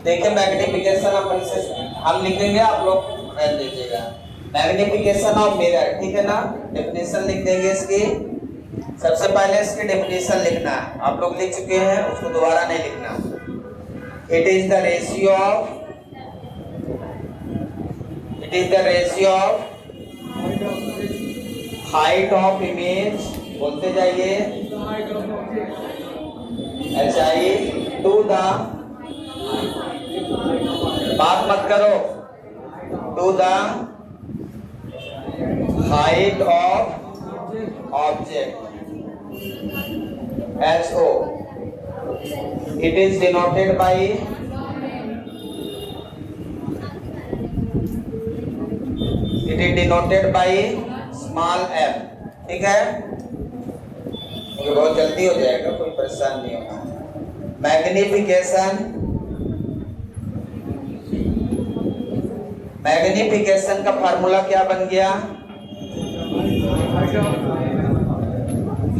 देखिए मैग्निफिकेशन अपन से हम लिखेंगे, आप लोग रख दीजिएगा। मैग्निफिकेशन ऑफ मिरर, ठीक है ना। डेफिनेशन लिख देंगे इसकी। सबसे पहले इसकी डेफिनेशन लिखना है, आप लोग लिख चुके हैं, उसको दोबारा नहीं लिखना। It is the ratio of height of image, बोलते जाइए, HI टू द, बात मत करो, to the height of object, HO. It is denoted by small m, ठीक है। मुझे बहुत जल्दी हो जाएगा, कोई परेशान नहीं होगा। मैग्निफिकेशन का फार्मूला क्या बन गया?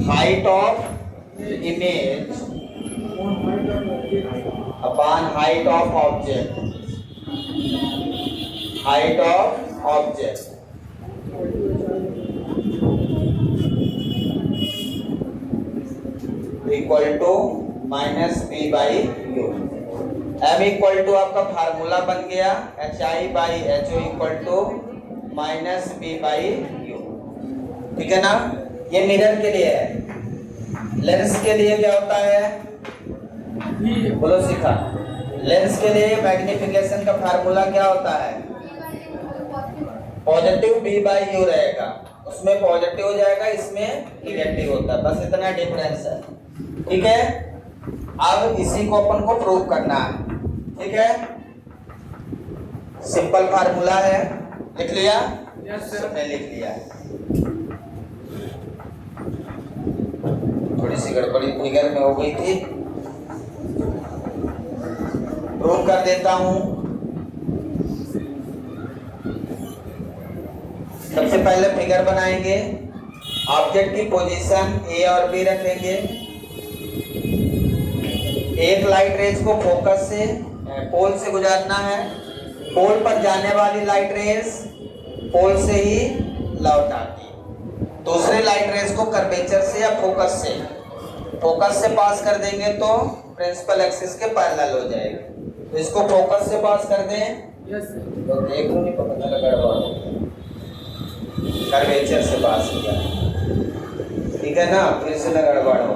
Height of image upon height of object, height of object equal to -b/u। m equal to आपका फार्मूला बन गया HI/HO इक्वल टू -b/u, ठीक है ना। ये मिरर के लिए है। लेंस के लिए क्या होता है, बोलो सीखा। लेंस के लिए मैग्निफिकेशन का फार्मूला क्या होता है? पॉजिटिव b/u रहेगा, उसमें पॉजिटिव हो जाएगा, इसमें निगेटिव होता है, बस इतना डिफरेंस है, ठीक है। अब इसी को अपन को प्रूव करना है, ठीक है। सिंपल फार्मूला है, लिख लिया? सबने लिख लिया। थोड़ी सी गड़बड़ी फिगर में हो गई थी, प्रूव कर देता हूं। सबसे पहले फिगर बनाएंगे, ऑब्जेक्ट की पोजीशन A और B रखेंगे। एक लाइट रेज को फोकस से पोल से गुजारना है, पोल पर जाने वाली लाइट रेज पोल से ही लौट आती है। दूसरे लाइट रेज को कर्वेचर से या फोकस से पास कर देंगे तो प्रिंसिपल एक्सिस के पैरेलल हो जाएगी। तो इसको फोकस से पास कर दें, तो देखो नहीं पता चला कर्वेचर से पास किया, ठीक है ना, फिर से गड़बड़ हो।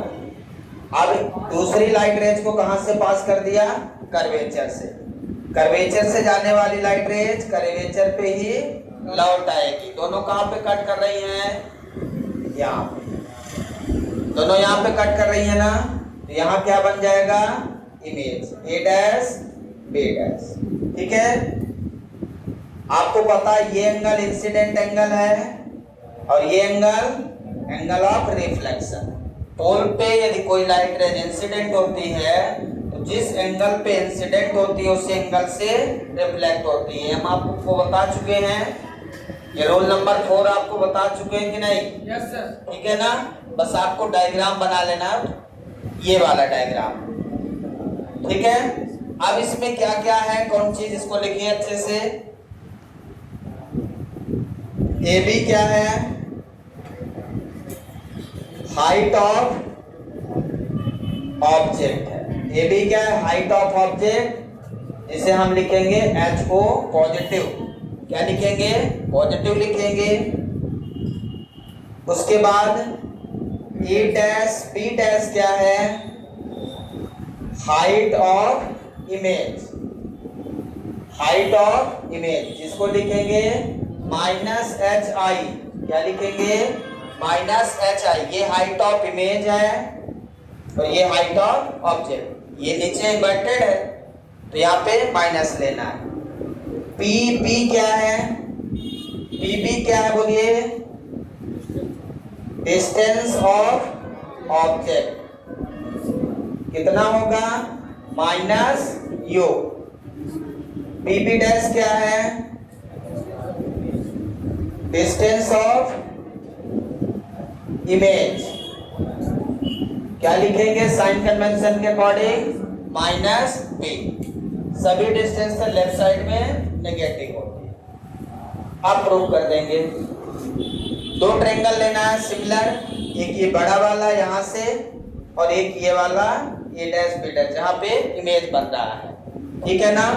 अब दूसरी लाइट रेज को कहां से पास कर दिया? कर्वेचर से। कर्वेचर से जाने वाली लाइट रेज कर्वेचर पे ही लौट आएगी। दोनों कहां पे कट कर रही हैं? यहाँ पे। दोनों यहाँ पे कट कर रही है ना, तो यहाँ क्या बन जाएगा? इमेज A', B', ठीक है। आपको पता है ये एंगल इंसिडेंट एंगल है और ये एंगल ऑफ रिफ्लेक्शन। पोल पे यदि कोई लाइट रेज इंसिडेंट होती है तो जिस एंगल पे इंसिडेंट होती है उस एंगल से रिफ्लेक्ट होती है। हम आपको बता चुके हैं, ये रोल नंबर 4 आपको बता चुके हैं कि नहीं? यस सर, ठीक है ना। बस आपको डायग्राम बना लेना, ये वाला डायग्राम, ठीक है। अब इसमें क्या क्या है, कौन चीज, इसको लिखिए अच्छे से। AB क्या है? हाइट ऑफ ऑब्जेक्ट है। AB क्या है? हाइट ऑफ ऑब्जेक्ट, इसे हम लिखेंगे HO पॉजिटिव। क्या लिखेंगे? पॉजिटिव लिखेंगे। उसके बाद B' क्या है? Height of image, height of image, जिसको लिखेंगे -HI। क्या लिखेंगे? -HI। ये हाइट ऑफ इमेज है और ये हाइट ऑफ ऑब्जेक्ट। ये नीचे इन्वर्टेड है तो यहाँ पे माइनस लेना है। PB क्या है? PB क्या है बोलिए? Distance of object. कितना होगा? -u। PB' क्या है? Distance of image. क्या लिखेंगे साइन कन्वेंशन के अकॉर्डिंग? माइनस बी, सभी डिस्टेंस से लेफ्ट साइड में नेगेटिव होती है। अब प्रूव कर देंगे। दो ट्रायंगल लेना है सिमिलर, एक ये बड़ा वाला यहाँ से और एक ये वाला ए डैश बी डैश जहाँ पे इमेज बन रहा है, ठीक है ना।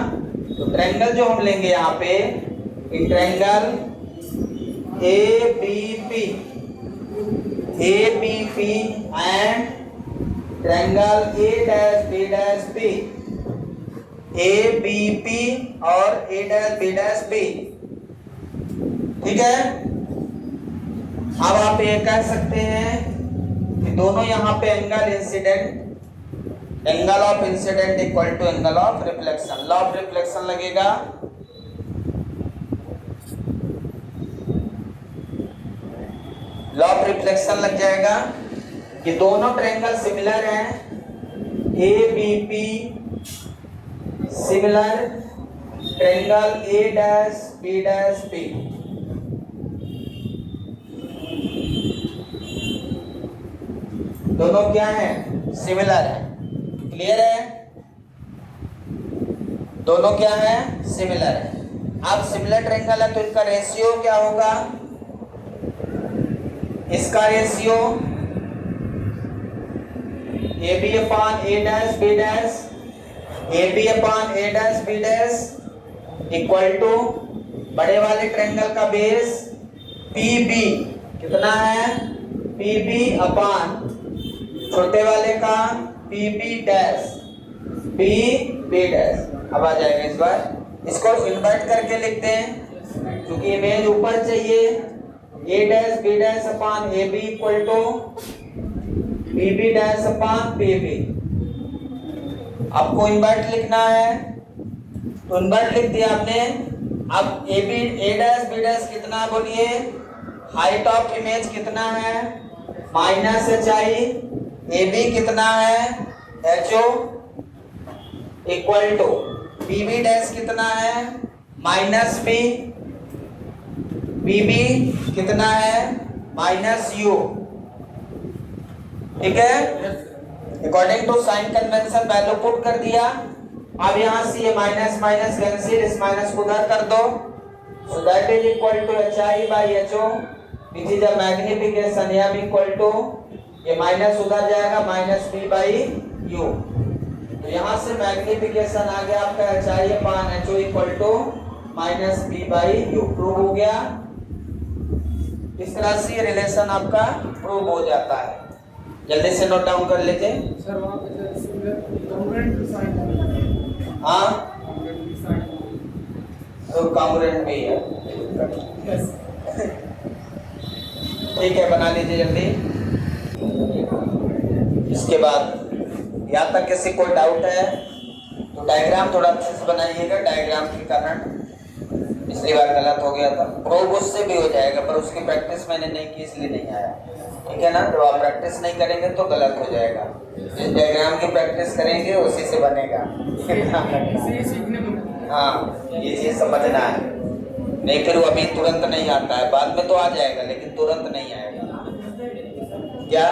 तो ट्रायंगल जो हम लेंगे यहाँ पे, in triangle A B P and triangle A dash B, A B P और ए डैश बी, ठीक है। अब आप ये कह सकते हैं कि दोनों यहाँ पे angle of incidence equal to angle of reflection, law of reflection लगेगा। लॉ ऑफ रिफ्लेक्शन लग जाएगा कि दोनों ट्रायंगल सिमिलर हैं, A B P similar triangle A dash B, दोनों क्या है, सिमिलर है। क्लियर है, दोनों क्या है, सिमिलर है। अब सिमिलर ट्रायंगल है तो इनका रेशियो क्या होगा, इसका ratio A B upon A dash B dash, A B upon A dash B dash equal to बड़े वाले ट्रायंगल का बेस पी बी कितना है, पी बी अपॉन छोटे वाले का P B dash, P B dash. अब आ जाएगा इस बार, इसको इन्वर्ट करके लिखते हैं क्योंकि इमेज ऊपर चाहिए। A dash B dash upon A B equal to P B dash upon P B. आपको इन्वर्ट लिखना है तो इन्वर्ट लिख दिया आपने। अब ए डैश बी डैश कितना, बोलिए हाइट ऑफ इमेज कितना है, minus H I, A B कितना है, H O equal to B B dash कितना है, माइनस बी, बी बी कितना है, माइनस यू, ठीक है। According to sign convention value put कर दिया। अब यहां से ये माइनस माइनस कैंसिल, इस माइनस को उधर कर दो, so that is equal to H I by H O which is a magnification M equal to, ये माइनस उधर जाएगा, माइनस बी बाई यू। तो यहाँ से मैग्निफिकेशन आ गया आपका H I upon H O equal to minus B by U. Prove हो गया। इस तरह से ये रिलेशन आपका प्रूव हो जाता है। जल्दी से नोट डाउन कर लेते हैं सर। वहाँ पे हाँ, तो कांग्रेंट भी है, ठीक है, बना लीजिए जल्दी। इसके बाद यहाँ तक किसी को डाउट है तो डायग्राम थोड़ा अच्छे से बनाइएगा। डायग्राम के कारण पिछली बार गलत हो गया था। प्रूव उससे भी हो जाएगा पर उसकी प्रैक्टिस मैंने नहीं की इसलिए नहीं आया, ठीक है ना। जब आप प्रैक्टिस नहीं करेंगे तो गलत हो जाएगा। जिस डायग्राम की प्रैक्टिस करेंगे उसी से बनेगा। हाँ, ये चीज समझना है, नहीं फिर वो अभी तुरंत नहीं आता है, बाद में तो आ जाएगा लेकिन तुरंत नहीं आएगा। क्या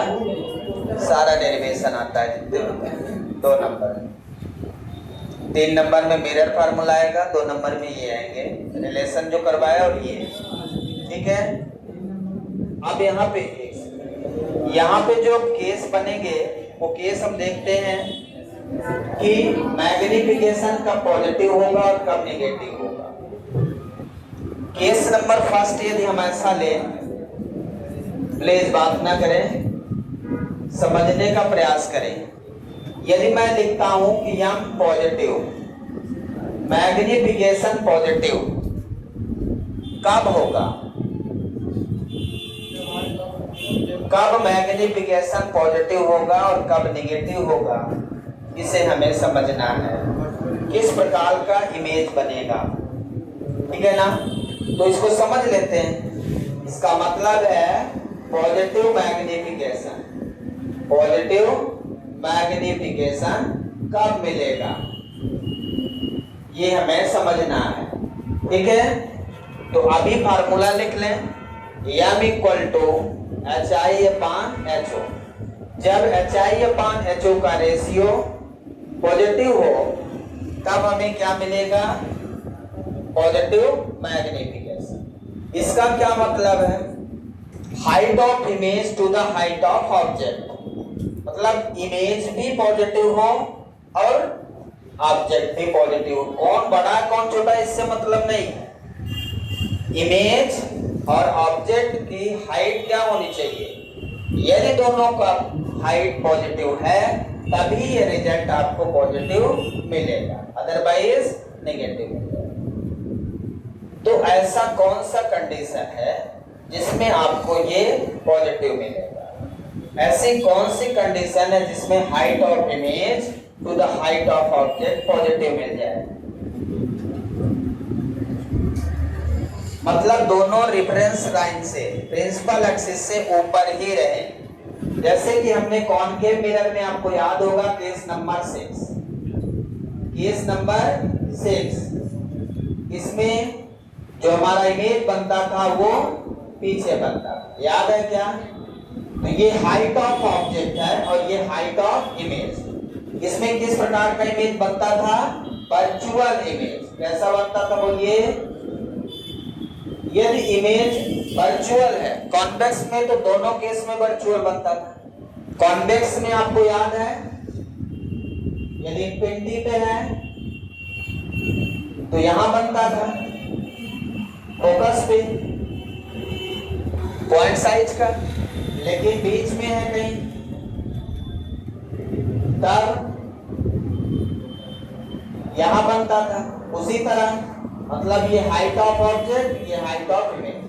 सारा डेरिवेशन आता है जितने होते हैं। 2 नंबर, 3 नंबर में मिरर फार्मूला आएगा, 2 नंबर में ये आएंगे रिलेशन जो करवाया और ये, ठीक है। अब यहाँ पे जो केस बनेंगे वो केस हम देखते हैं कि मैग्निफिकेशन कब पॉजिटिव होगा और कब नेगेटिव होगा। केस नंबर फर्स्ट यदि हम ऐसा लें, प्लीज बात ना करें, समझने का प्रयास करें। यदि मैं लिखता हूं कि यम पॉजिटिव, मैग्निफिकेशन पॉजिटिव, कब होगा, कब मैग्निफिकेशन पॉजिटिव होगा और कब नेगेटिव होगा, इसे हमें समझना है। किस प्रकार का इमेज बनेगा, ठीक है ना। तो इसको समझ लेते हैं। इसका मतलब है पॉजिटिव मैग्निफिकेशन, पॉजिटिव मैग्निफिकेशन कब मिलेगा ये हमें समझना है, ठीक है। तो अभी फार्मूला लिख लें, m equal to H I upon H O. जब एच आई अपान एच ओ का रेशियो पॉजिटिव हो तब हमें क्या मिलेगा, पॉजिटिव मैग्निफिकेशन। इसका क्या मतलब है, height of image to the height of object, मतलब इमेज भी पॉजिटिव हो और ऑब्जेक्ट भी पॉजिटिव हो। कौन बड़ा कौन छोटा इससे मतलब नहीं, इमेज और ऑब्जेक्ट की हाइट क्या होनी चाहिए, यदि दोनों का हाइट पॉजिटिव है तभी ये रिजल्ट आपको पॉजिटिव मिलेगा, अदरवाइज नेगेटिव मिलेगा। तो ऐसा कौन सा कंडीशन है जिसमें आपको ये पॉजिटिव मिलेगा, ऐसी कौन सी कंडीशन है जिसमें height of image to the height of object positive मिल जाए, मतलब दोनों रेफरेंस लाइन से प्रिंसिपल एक्सिस से ऊपर ही रहे। जैसे कि हमने कॉनकेव मिरर में, आपको याद होगा केस नंबर 6, केस नंबर 6, इसमें जो हमारा इमेज बनता था वो पीछे बनता था, याद है क्या। तो ये हाइट ऑफ ऑब्जेक्ट है और ये हाइट ऑफ इमेज। इसमें किस प्रकार का इमेज बनता था, वर्चुअल इमेज। कैसा बनता था बोलिए, यदि इमेज वर्चुअल है, कॉन्वेक्स में तो दोनों केस में वर्चुअल बनता था। कॉन्वेक्स में आपको याद है, यदि इंफिनिटी पे है तो यहां बनता था फोकस पे पॉइंट साइज का, लेकिन बीच में है कहीं तब यहां बनता था। उसी तरह मतलब ये हाइट ऑफ ऑब्जेक्ट, ये height of image.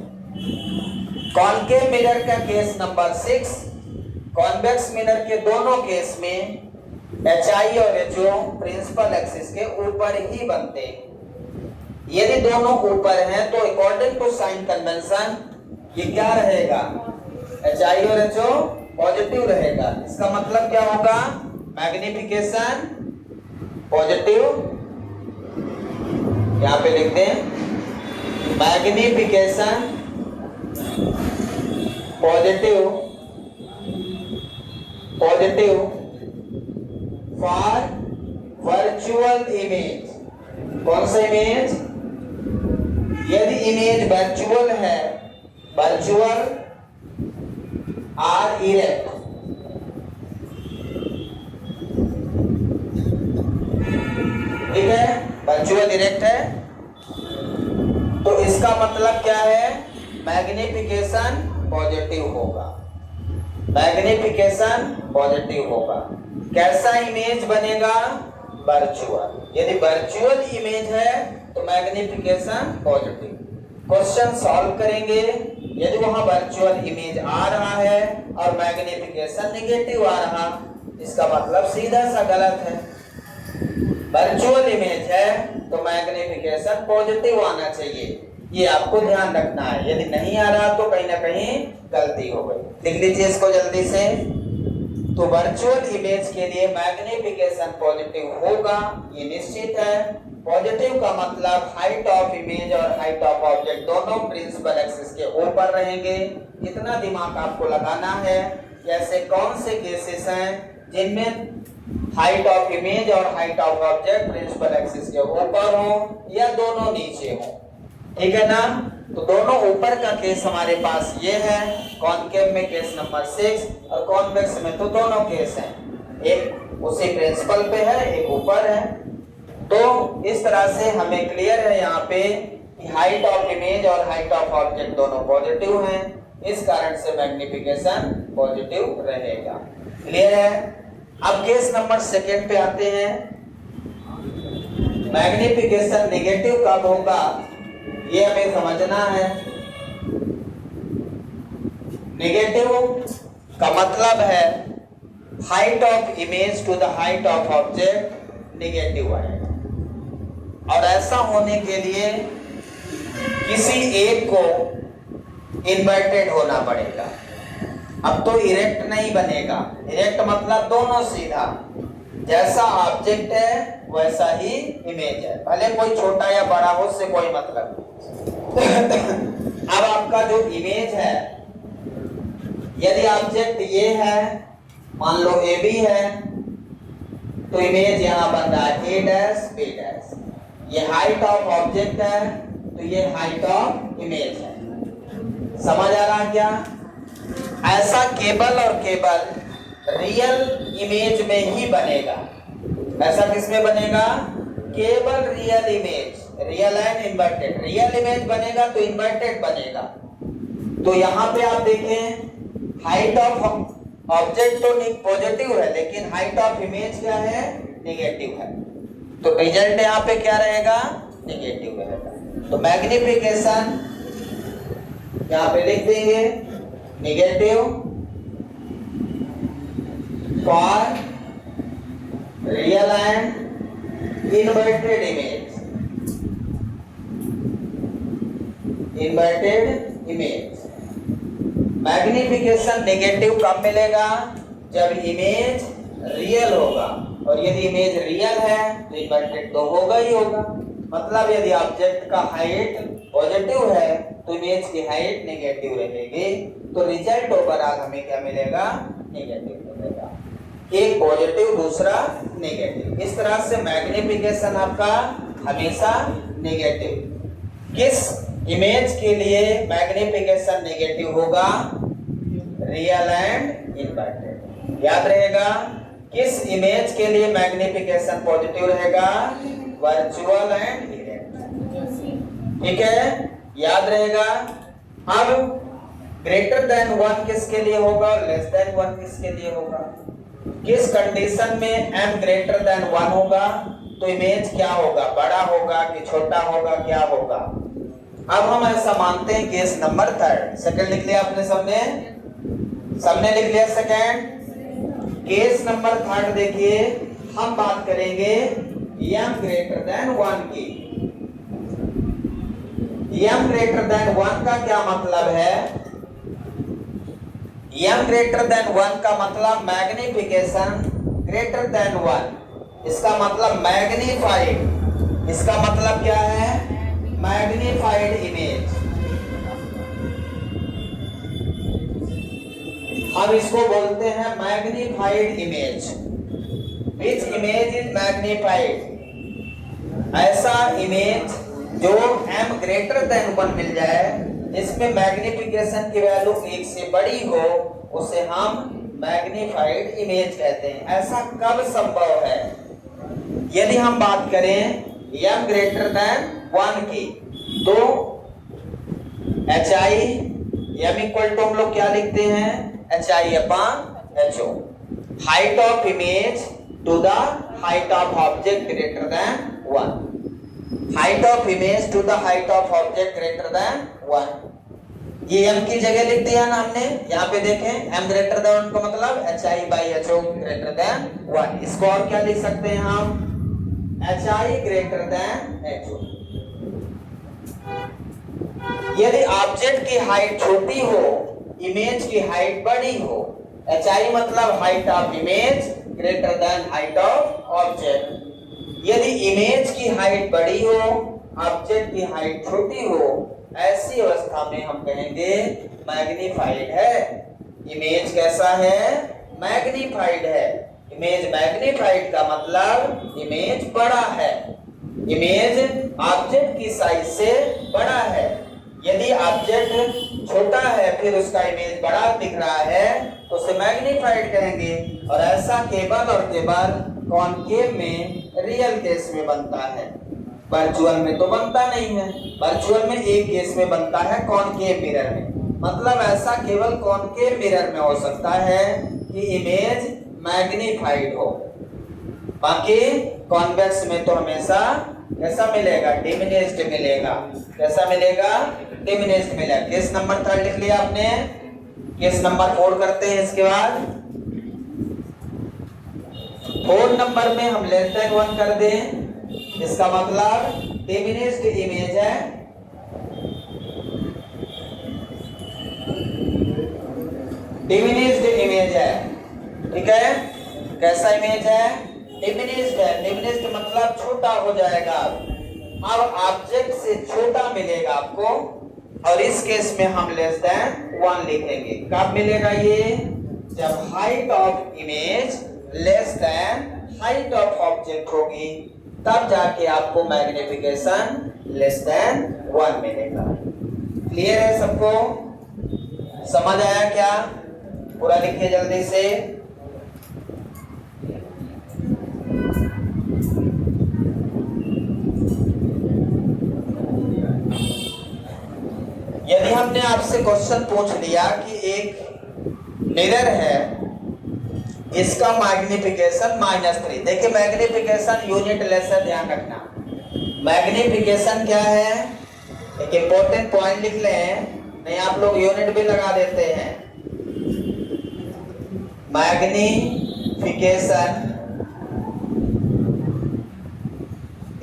Concave mirror का केस नंबर 6, कॉन्वेक्स मिरर के दोनों केस में HI और HO प्रिंसिपल एक्सिस के ऊपर ही बनते हैं। यदि दोनों ऊपर हैं तो अकॉर्डिंग टू साइन कन्वेंशन ये क्या रहेगा, HI और HO पॉजिटिव रहेगा। इसका मतलब क्या होगा, मैग्निफिकेशन पॉजिटिव, यहां पे लिख दें magnification positive, positive for virtual image. कौन सा इमेज, यदि इमेज वर्चुअल है, वर्चुअल आर इरेक्ट, ठीक है, वर्चुअल इरेक्ट है, तो इसका मतलब क्या है, मैग्निफिकेशन पॉजिटिव होगा, मैग्निफिकेशन पॉजिटिव होगा। कैसा इमेज बनेगा, वर्चुअल। यदि वर्चुअल इमेज है तो मैग्निफिकेशन पॉजिटिव। क्वेश्चन सॉल्व करेंगे, यदि वहां वर्चुअल इमेज आ रहा है और मैग्निफिकेशन नेगेटिव आ रहा, इसका मतलब सीधा सा गलत है। वर्चुअल इमेज है तो मैग्निफिकेशन पॉजिटिव आना चाहिए, ये आपको ध्यान रखना है। यदि नहीं आ रहा तो कहीं ना कहीं गलती हो गई। लिख लीजिए इसको जल्दी से। तो वर्चुअल इमेज के लिए मैग्निफिकेशन पॉजिटिव होगा, ये निश्चित है। पॉजिटिव का मतलब हाइट ऑफ इमेज और हाइट ऑफ ऑब्जेक्ट दोनों प्रिंसिपल एक्सिस के ऊपर रहेंगे। इतना दिमाग आपको लगाना है। ऐसे कौन से केसेस हैं जिनमें हाइट ऑफ इमेज और height of object principal axis के ऊपर हो या दोनों नीचे हो, ठीक है ना। तो दोनों ऊपर का केस हमारे पास ये है, कॉनकेव में केस नंबर 6 और कॉन्वेक्स में तो दोनों केस हैं, एक उसी प्रिंसिपल पे है, एक ऊपर है। तो इस तरह से हमें क्लियर है यहाँ पे कि हाइट ऑफ इमेज और हाइट ऑफ ऑब्जेक्ट दोनों पॉजिटिव हैं, इस कारण से मैग्निफिकेशन पॉजिटिव रहेगा। क्लियर है। अब केस नंबर 2 पे आते हैं। मैग्निफिकेशन नेगेटिव कब होगा ये हमें समझना है। नेगेटिव का मतलब है height of image to the height of object negative आएगा, और ऐसा होने के लिए किसी एक को इन्वर्टेड होना पड़ेगा। अब तो इरेक्ट नहीं बनेगा, इरेक्ट मतलब दोनों सीधा, जैसा ऑब्जेक्ट है वैसा ही इमेज है, भले कोई छोटा या बड़ा हो, उससे कोई मतलब नहीं। अब आपका जो इमेज है, यदि ऑब्जेक्ट ये है, मान लो AB है, तो इमेज यहाँ बन रहा है ए डैश बी डैश। ये हाइट ऑफ ऑब्जेक्ट है तो ये हाइट ऑफ इमेज है। समझ आ रहा है क्या? ऐसा केबल और केबल रियल इमेज में ही बनेगा। ऐसा किसमें बनेगा? Cable real image, real and inverted. Real image बनेगा तो इन्वर्टेड बनेगा। तो यहाँ पे आप देखें हाइट ऑफ ऑब्जेक्ट तो पॉजिटिव है लेकिन हाइट ऑफ इमेज क्या है? नेगेटिव है। तो रिजल्ट यहाँ पे क्या रहेगा? नेगेटिव रहेगा। तो मैग्निफिकेशन यहाँ पे लिख देंगे negative for real and inverted image. Inverted image magnification negative कब मिलेगा? जब इमेज रियल होगा, और यदि इमेज रियल है तो इन्वर्टेड तो होगा ही होगा। मतलब यदि ऑब्जेक्ट का हाइट पॉजिटिव है तो इमेज की हाइट नेगेटिव रहेगी। तो रिजल्ट ओवरऑल हमें क्या मिलेगा? नेगेटिव मिलेगा। एक पॉजिटिव दूसरा नेगेटिव। इस तरह से मैग्निफिकेशन आपका हमेशा नेगेटिव। किस इमेज के लिए मैग्निफिकेशन नेगेटिव होगा? Real and inverted. याद रहेगा। किस इमेज के लिए मैग्निफिकेशन पॉजिटिव रहेगा? Virtual and erect. ठीक है, याद रहेगा। अब ग्रेटर देन 1 किसके लिए होगा और लेस देन 1 किसके लिए होगा? किस कंडीशन में m ग्रेटर देन 1 होगा तो इमेज क्या होगा? बड़ा होगा कि छोटा होगा, क्या होगा? अब हम ऐसा मानते हैं केस नंबर 3। सेकंड लिख लिया आपने सबने लिख लिया सेकंड। केस नंबर 3 देखिए, हम बात करेंगे m ग्रेटर देन 1 की। m ग्रेटर देन 1 का क्या मतलब है? m ग्रेटर देन 1 का मतलब मैग्निफिकेशन ग्रेटर देन 1। इसका मतलब मैग्नीफाइड। इसका मतलब क्या है? Magnified image. हम इसको बोलते हैं magnified image. Which image is magnified? ऐसा इमेज जो m ग्रेटर देन 1 मिल जाए, जिसमें मैग्निफिकेशन की वैल्यू 1 से बड़ी हो, उसे हम मैग्नीफाइड इमेज कहते हैं। ऐसा कब संभव है? यदि हम बात करें m ग्रेटर देन 1 की, तो HI m इक्वल टू हम लोग क्या लिखते हैं? HI upon HO। Height of image to the height of object greater than 1। Height of image to the height of object greater than 1। ये m की जगह लिख दिया ना हमने। यहाँ पे देखें m ग्रेटर देन 1 का मतलब HI by HO greater than 1। इसको और क्या लिख सकते हैं हम? HI greater than HO। यदि ऑब्जेक्ट की हाइट छोटी हो, इमेज की हाइट बड़ी हो, HI मतलब height of image greater than height of object. यदि इमेज की हाइट बड़ी हो, ऑब्जेक्ट की हाइट छोटी हो, ऐसी अवस्था में हम कहेंगे मैग्नीफाइड है। इमेज कैसा है? मैग्नीफाइड है। इमेज मैग्नीफाइड का मतलब इमेज बड़ा है। इमेज ऑब्जेक्ट की साइज से बड़ा है। यदि ऑब्जेक्ट छोटा है फिर उसका इमेज बड़ा दिख रहा है तो उसे मैग्नीफाइड कहेंगे। और ऐसा केबल और केबल कॉनकेव में रियल केस में बनता है, वर्चुअल में तो बनता नहीं है। वर्चुअल में एक केस में बनता है, कॉनकेव मिरर में। मतलब ऐसा केवल कॉनकेव मिरर में हो सकता है कि इमेज मैग्नीफाइड हो। बाकी कॉन्वेक्स में तो हमेशा कैसा मिलेगा? डिमिनिश्ड मिलेगा। कैसा मिलेगा? डिमिनिश्ड मिलेगा। केस नंबर 3 लिख लिया आपने। केस नंबर 4 करते हैं इसके बाद। 4 नंबर में हम लेस देन 1 कर दें, इसका मतलब डिमिनिश्ड इमेज है। डिमिनिश्ड इमेज है। ठीक है, कैसा इमेज है? डिमिनिश्ड है। डिमिनिश्ड मतलब छोटा हो जाएगा। अब ऑब्जेक्ट से छोटा मिलेगा आपको, और इस केस में हम लेस देन 1 लिखेंगे। कब मिलेगा ये? जब height of image less than height of object होगी तब जाके आपको मैग्निफिकेशन लेस देन 1 मिलेगा। क्लियर है सबको? समझ आया क्या? पूरा लिखिए जल्दी से। यदि हमने आपसे क्वेश्चन पूछ लिया कि एक मिरर है, इसका मैग्निफिकेशन -3, देखिए मैग्निफिकेशन यूनिट लेस है, ध्यान रखना। मैग्निफिकेशन क्या है? एक इंपॉर्टेंट पॉइंट लिख लें, नहीं आप लोग यूनिट भी लगा देते हैं। Magnification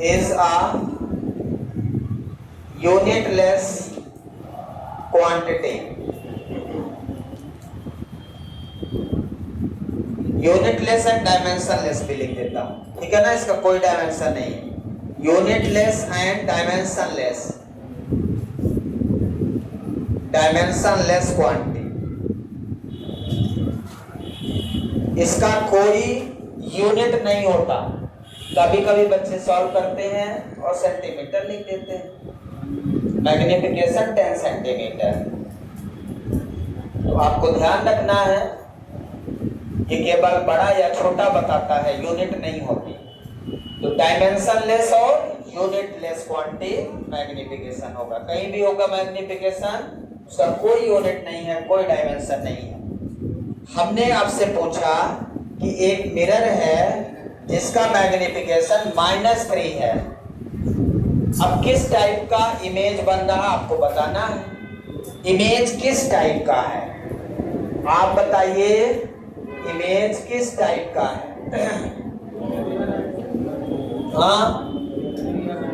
is a unitless quantity. Unitless and dimensionless भी लिख देता हूं, ठीक है ना? इसका कोई डायमेंशन नहीं है। Unitless and dimensionless quantity. इसका कोई यूनिट नहीं होता। कभी कभी बच्चे सॉल्व करते हैं और सेंटीमीटर लिख देते हैं, मैग्निफिकेशन 10 सेंटीमीटर। तो आपको ध्यान रखना है, ये केवल बड़ा या छोटा बताता है, यूनिट नहीं होती। तो डायमेंशनलेस और यूनिटलेस क्वांटिटी मैग्निफिकेशन होगा। कहीं भी होगा मैग्निफिकेशन, उसका कोई यूनिट नहीं है, कोई डायमेंशन नहीं है। हमने आपसे पूछा कि एक मिरर है जिसका मैग्निफिकेशन -3 है। अब किस टाइप का इमेज बन रहा आपको बताना है। इमेज किस टाइप का है आप बताइए, इमेज किस टाइप का है? हाँ,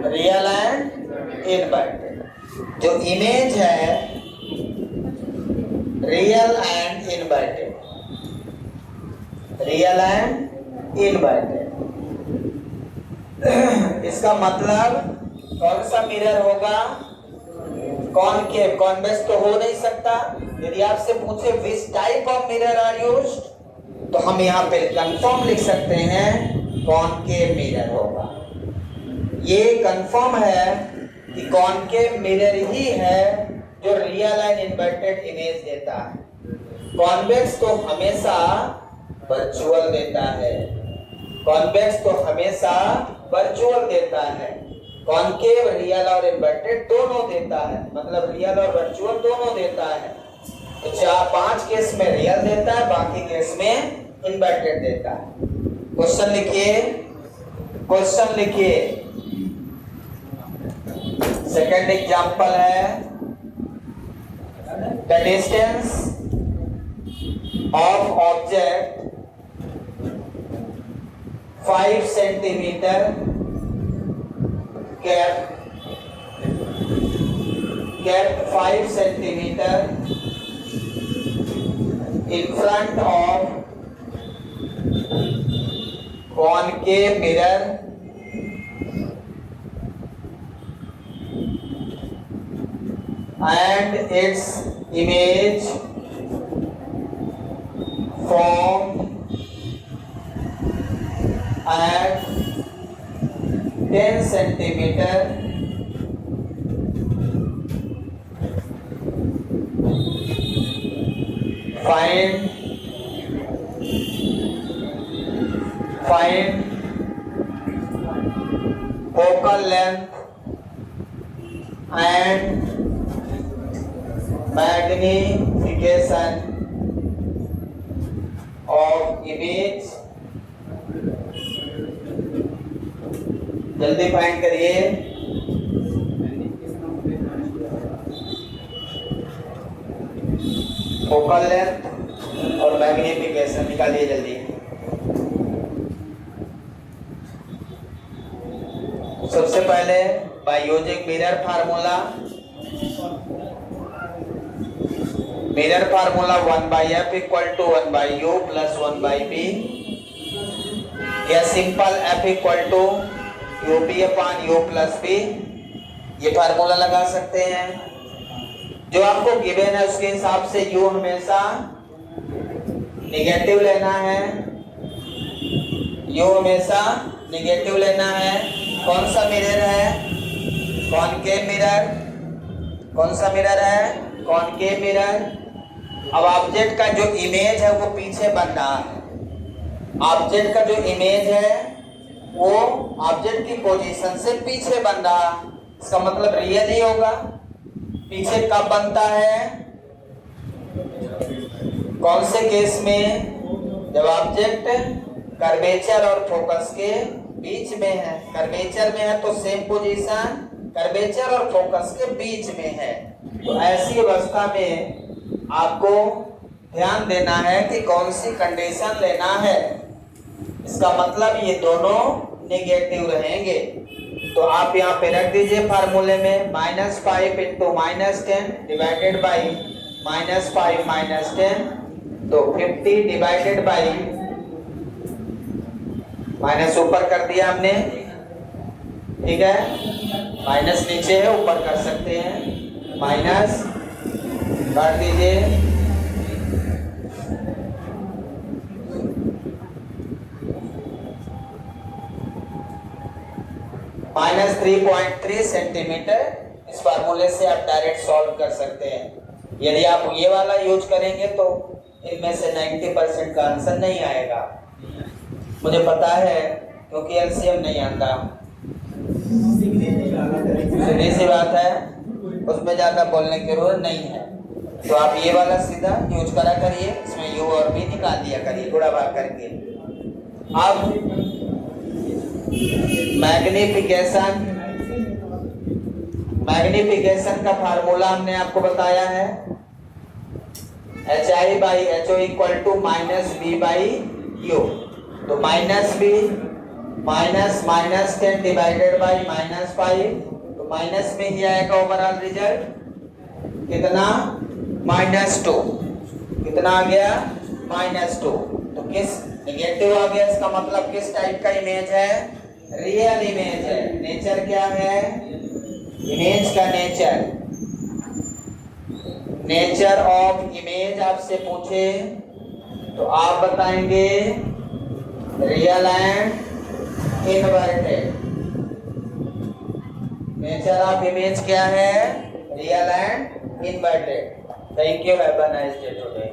रियल एंड इनवर्टेड। जो इमेज है real and inverted, real and inverted. इसका मतलब कौन सा मिरर होगा? कॉनकेव। कॉन्वेक्स तो हो नहीं सकता। यदि आपसे पूछे which type of mirror are used, तो हम यहाँ पे कंफर्म लिख सकते हैं कॉनकेव मिरर होगा। ये कंफर्म है कि कॉनकेव मिरर ही है जो रियल एंड इन्वर्टेड इमेज देता है। कॉन्वेक्स तो हमेशा वर्चुअल देता है, कॉन्वेक्स तो हमेशा वर्चुअल देता है। कॉनकेव रियल और इन्वर्टेड दोनों देता है, मतलब रियल और वर्चुअल दोनों देता है। तो 4-5 केस में रियल देता है, बाकी केस में इन्वर्टेड देता है। क्वेश्चन लिखिए, क्वेश्चन लिखिए। सेकंड एग्जांपल है, the distance of object 5 centimetre kept 5 centimeter in front of concave mirror and its image formed at 10 centimeter find focal length and magnification of image। जल्दी find करिए। Focal length और magnification निकालिए जल्दी। सबसे पहले by using mirror formula, mirror formula 1/f = 1/u + 1/b, या simple f = UB/u + b, ये formula लगा सकते हैं। जो आपको गिवन है उसके हिसाब से u हमेशा नेगेटिव लेना है, यू हमेशा निगेटिव लेना है। कौन सा मिरर है? Concave mirror. कौन सा मिरर है? Concave mirror. अब ऑब्जेक्ट का जो इमेज है वो पीछे बन रहा है। ऑब्जेक्ट का जो इमेज है वो ऑब्जेक्ट की पोजीशन से पीछे बन रहा, इसका मतलब रियल ही होगा। पीछे कब बनता है? कौन से केस में? जब ऑब्जेक्ट कर्वेचर और फोकस के बीच में है। कर्वेचर में है तो सेम पोजीशन कर्वेचर और फोकस के बीच में है। तो ऐसी अवस्था में आपको ध्यान देना है कि कौन सी कंडीशन लेना है। इसका मतलब ये दोनों नेगेटिव रहेंगे। तो आप यहाँ पे रख दीजिए फार्मूले में -5 इंटू -10 डिवाइडेड बाई -5 -10, तो 50 डिवाइडेड बाई माइनस ऊपर कर दिया हमने, ठीक है। माइनस नीचे है, ऊपर कर सकते हैं। माइनस काट दीजिए, -3.3 सेंटीमीटर। इस फार्मूले से आप डायरेक्ट सॉल्व कर सकते हैं। यदि आप ये वाला यूज करेंगे तो इनमें से 90% का आंसर नहीं आएगा। मुझे पता है क्योंकि एलसीएम नहीं आता। सीधी सी बात है, उसमें ज़्यादा बोलने की जरूरत नहीं है। तो आप ये वाला सीधा यूज करा करिए, इसमें यू और भी निकाल दिया करिए गुणा भाग करके। अब मैग्निफिकेशन का फार्मूला हमने आपको बताया है, HI/HO इक्वल टू -B/U। तो -B -10 डिवाइडेड बाई -5, तो माइनस में ही आएगा ओवरऑल रिजल्ट। कितना? -2। कितना आ गया? -2। तो किस नेगेटिव आ गया, इसका मतलब किस टाइप का इमेज है? रियल इमेज है। नेचर क्या है? इमेज का नेचर ऑफ इमेज आपसे पूछे तो आप बताएंगे real and inverted. Nature of image क्या है? Real and inverted. Thank you, have a nice day today.